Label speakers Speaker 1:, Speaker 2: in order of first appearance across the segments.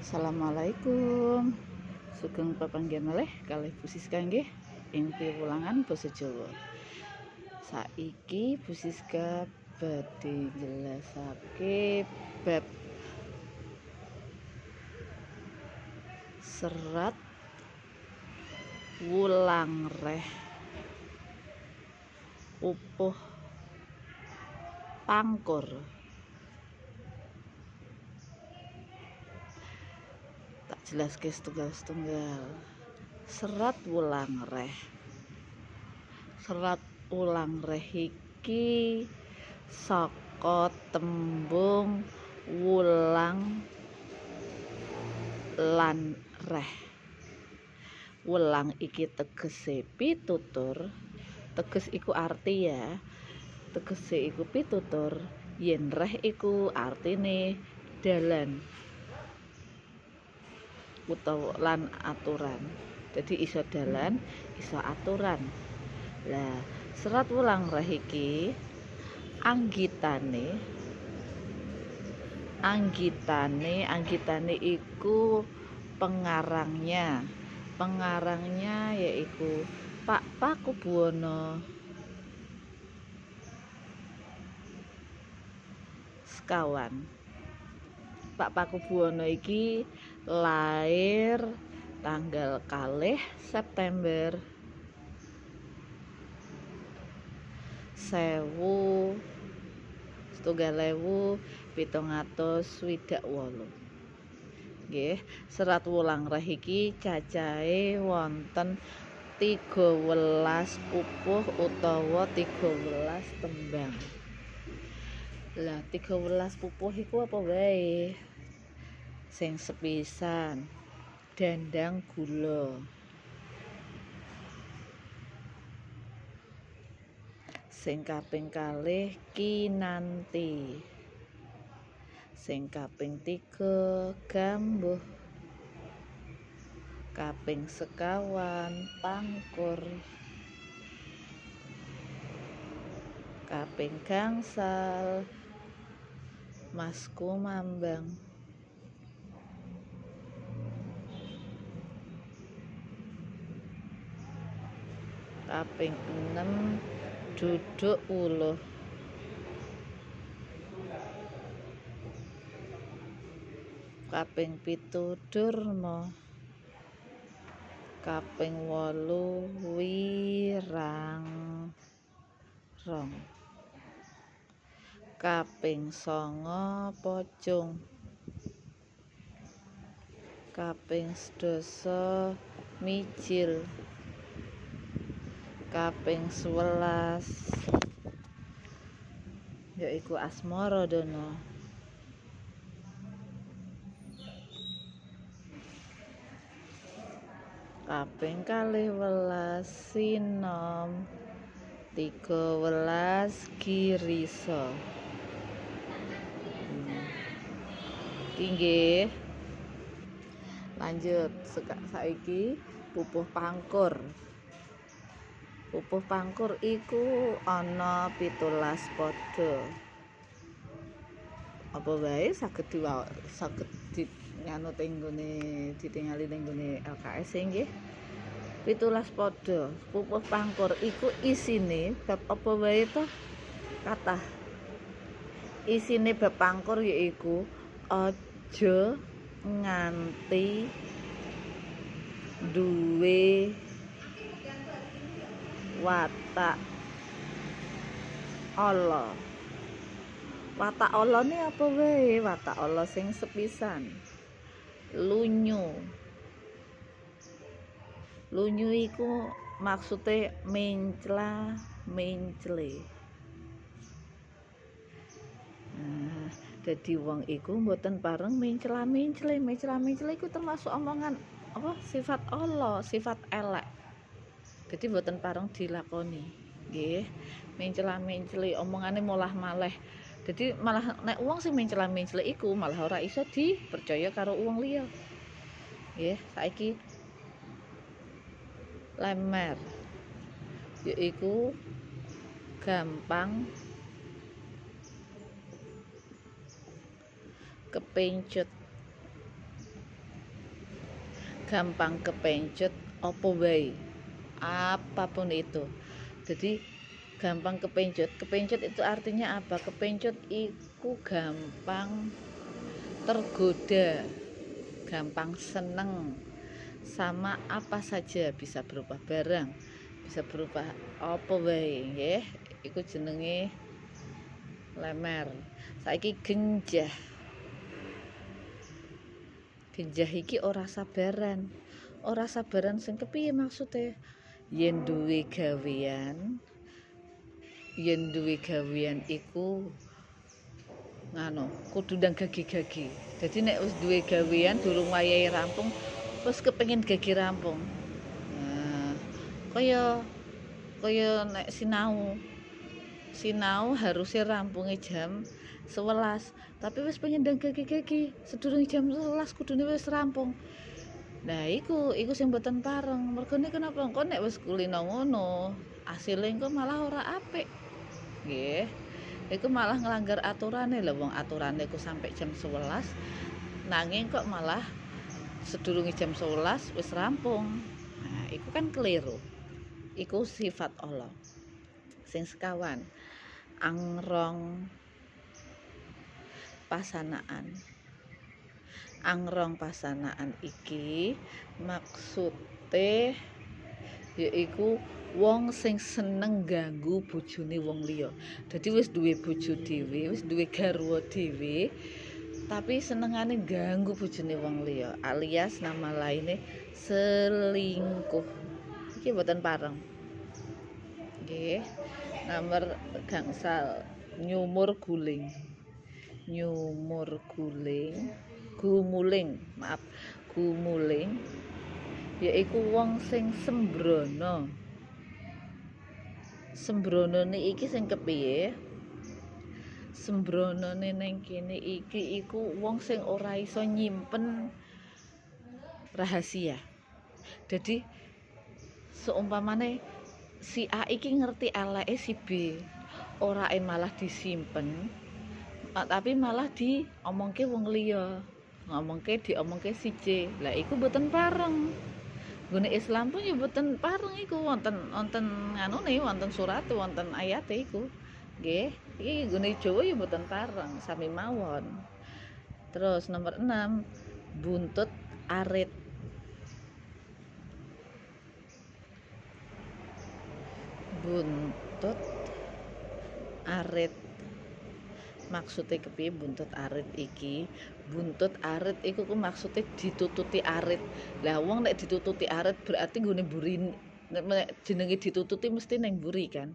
Speaker 1: Assalamualaikum. Sugeng pepanggihan malih kalih Bu Siska nggih ing piwulangan basa Jawa. Saiki Bu Siska badhe njelasake bab serat wulang reh pupuh pangkur. Tak jelaske setunggal-setunggal. Serat wulang reh. Serat wulang reh iki saka tembung wulang lan reh. Wulang iki tegese pitutur. Teges iku arti ya. Tegese iku pitutur, yen reh iku artine dalan utawa lan aturan. Jadi iso dalan, iso aturan. Lah, serat wulang reh iki anggitane iku pengarangnya. Pengarangnya yaiku Pak Pakubuwana sekawan. Pak Pakubuwana iki lair tanggal 2 September 1768. Nggih, serat wulang reh iki cacahe wonten 13 pupuh utawa 13 tembang. Lah 13 pupuh iku apa wae? Sing sepisan dandang gula. Sing kaping kalih kinanti. Sing kaping 3 gambuh. Kaping sekawan pangkur. Kaping gangsal mas kumambang. Kaping 6 duduk uluh. Kaping 7 durma. Kaping 8 wirang rong. Kaping 9 pocung. Kaping 10 mijil. Kaping 11 yaiku asmaradana. Kaping 12 sinom. 13 girisa. Iki nggih. Lanjut saiki pupuh pangkur. Pupuh pangkur iku ana 17 pada. Apa wae saged ditingali ning gone LKS nggih. 17 pada. Pupuh pangkur iku isine bab apa wae to? Kathah. Isine bab pangkur yaiku aja nganti duwe watak ala. Watak alane apa wae? Watak ala sing sepisan. Lunyu. Lunyu iku maksude mencla-mencle. Nah, dadi wong iku mboten pareng mencla-mencle. Mencla-mencle iku termasuk omongan apa? Sifat ala, sifat elek. Jadi mboten pareng dilakoni. Nggih. Mencela-menceli omongane molah maleh. Jadi malah nek wong sing mencela-menceli iku malah ora iso dipercaya karo wong liya. Nggih, saiki lemer yaiku gampang kepencut. gampang kepencut apa wae, apapun itu. Jadi gampang kepencut itu artinya apa? Kepencut itu gampang tergoda, gampang seneng sama apa saja, bisa berupa barang, bisa berupa apa wae nggih. Iku jenenge lemer. Saiki genjah. Genjah iki ora sabaran. Ora sabaran sing kepiye maksude? Yen duwe gawean iku ngano, kudu ndang gagi-gagi. Dadi nek wis duwe gawean durung wayahe rampung, wis kepengin gagi rampung. Nah, kaya nek sinau harusnya rampungnya jam 11, tapi wis pengen ndang gagi-gagi sedurunge jam 11 kudune wis rampung. Nah iku sing mboten pareng. Mergone kenapa engko nek wis kulino ngono asile engko malah ora apik nggih. Iku malah nglanggar aturane lho, wong aturane iku sampai jam 11 nanging kok malah sedurunge jam 11 wis rampung. Nah iku kan keliru. Iku sifat Allah. Sing sekawan, angrong pasanaan iki maksude yaiku wong sing seneng ganggu bojone wong liya. Dadi wis duwe bojo dhewe, wis duwe garwa dhewe, tapi senengane ganggu bojone wong liya, alias nama lainnya selingkuh. Iki mboten pareng. Nggih. Nomor gangsal, gumuling yaiku wong sing sembrono. Sembronone iki sing kepiye? Sembronone ning kene iki iku wong sing ora iso nyimpen rahasia. Jadi seumpamane si A iki ngerti eleke si B, ora malah disimpen, tapi malah diomongke wong liya. Diomongke si C. Lah iku mboten pareng. Gune Islam pun ya mboten pareng iku, wonten nganune, wonten surat, wonten ayate iku. Nggih, iki gune Jawa ya mboten pareng, sami mawon. Terus nomor 6, buntut arit. Buntut arit. Maksudnya kepiye buntut arit iki? Buntut arit iku ku maksudnya ditututi arit. Lah wong nek ditututi arit berarti nggone mburi, nek jenenge ditututi mesti neng mburi kan.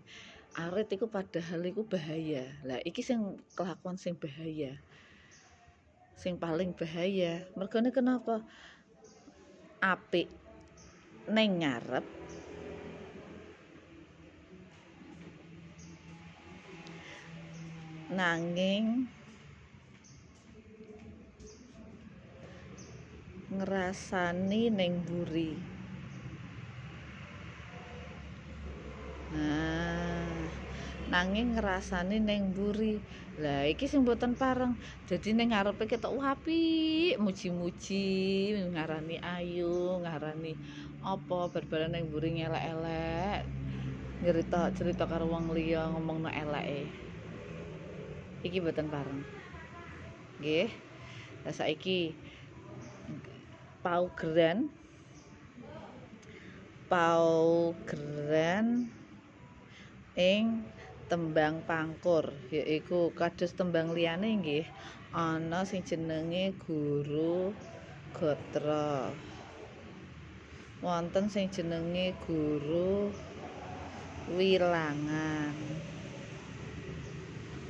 Speaker 1: Arit iku padahal iku bahaya. Lah iki sing kelakuan sing bahaya. Sing paling bahaya. Mergane kenapa? Apik neng ngarep, nanging ngrasani ning mburi. Nah, nanging ngrasani ning mburi. Lah iki sing mboten pareng. Jadi ning ngarepe ketok apik, muji-muji, ngarani ayu, ngarani apa bar-baran ning mburi ngelek-elek. Cerita karo wong liya ngomongno eleke. Iki mboten pareng. Nggih. Lah saiki paugeran ing tembang pangkur, yaiku kados tembang liyane nggih ana sing jenenge guru gotra, wonten sing jenenge guru wilangan,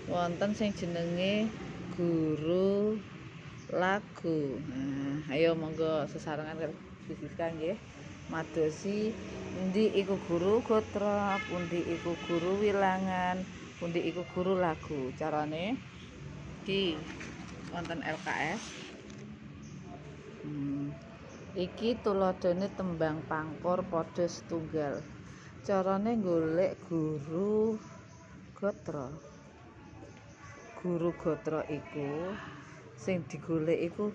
Speaker 1: wonten sing jenenge guru lagu. Nah, ayo monggo sesarengan Siska nggih madosi endi iku guru gotra, pundi iku guru wilangan, pundi iku guru lagu. Carane iki wonten LKS. Iki tuladhane tembang pangkur padha setunggal. Carane golek guru gotra. Guru gotra iku sing digolek iku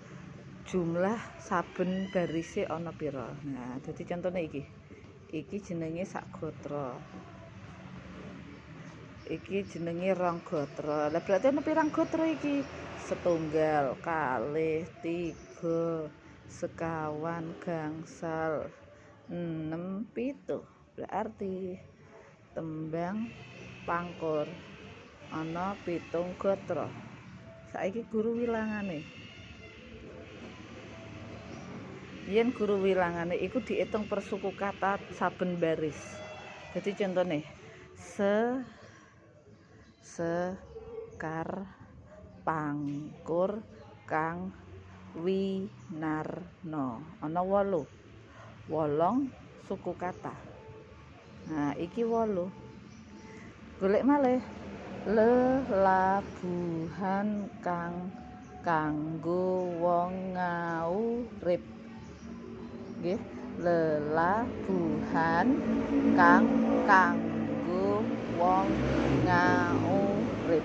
Speaker 1: jumlah saben barise ana pira. Nah, dadi contone iki. Iki jenenge sak gatra. Iki jenenge rong gatra. Lah berarti ana pirang gatra iki? Setunggal, kalih, tiga, sekawan, gangsal, 6, 7. Berarti tembang pangkur ana 7 gatra. Saiki guru wilangane. Yen guru wilangane iku diitung per suku kata saben baris. Jadi contone sekar pangkur kang winarna ana 8 suku kata. Nah iki 8 golek malih lelabuhan kang kanggo wong ngaurip nggih lelabuhan kang kanggo wong ngaurip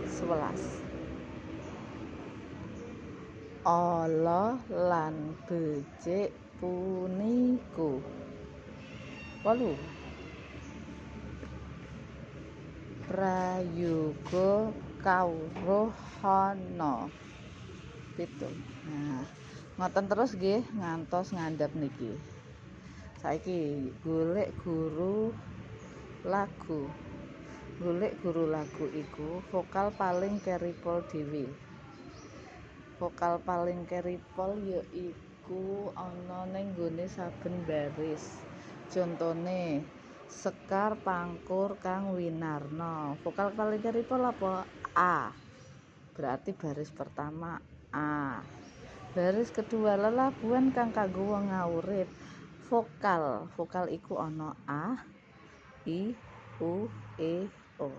Speaker 1: 11 ala lan becik puniku 8 prayoga kawruhana 7. Nah ngoten terus nggih ngantos ngandhap niki. Saiki golek guru lagu. Golek guru lagu iku vokal paling keripol dhewe. Vokal paling keripol yaiku ana ning nggone saben baris. Contone sekar pangkur kang winarna. Vokal paling keripol apa? A. Berarti baris pertama A. Baris kedua lelabuhan kang kanggo wong ngaurip. Vokal iku ana A, I, U, E, O.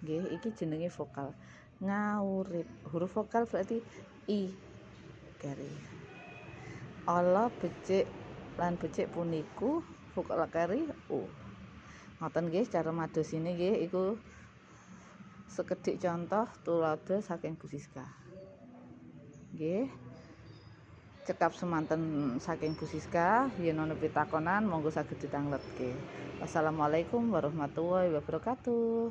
Speaker 1: Nggih, iki jenenge vokal. Ngaurip. Huruf vokal berarti I garis. Ala becik lan becik puniku vokal kari U. Ngoten nggih cara madosine nggih iku sekedhik contoh tuladha saking Bu Siska. Nggih. Cekap semanten saking Bu Siska, yen ana pitakonan monggo saged ditangletke. Wassalamualaikum warahmatullahi wabarakatuh.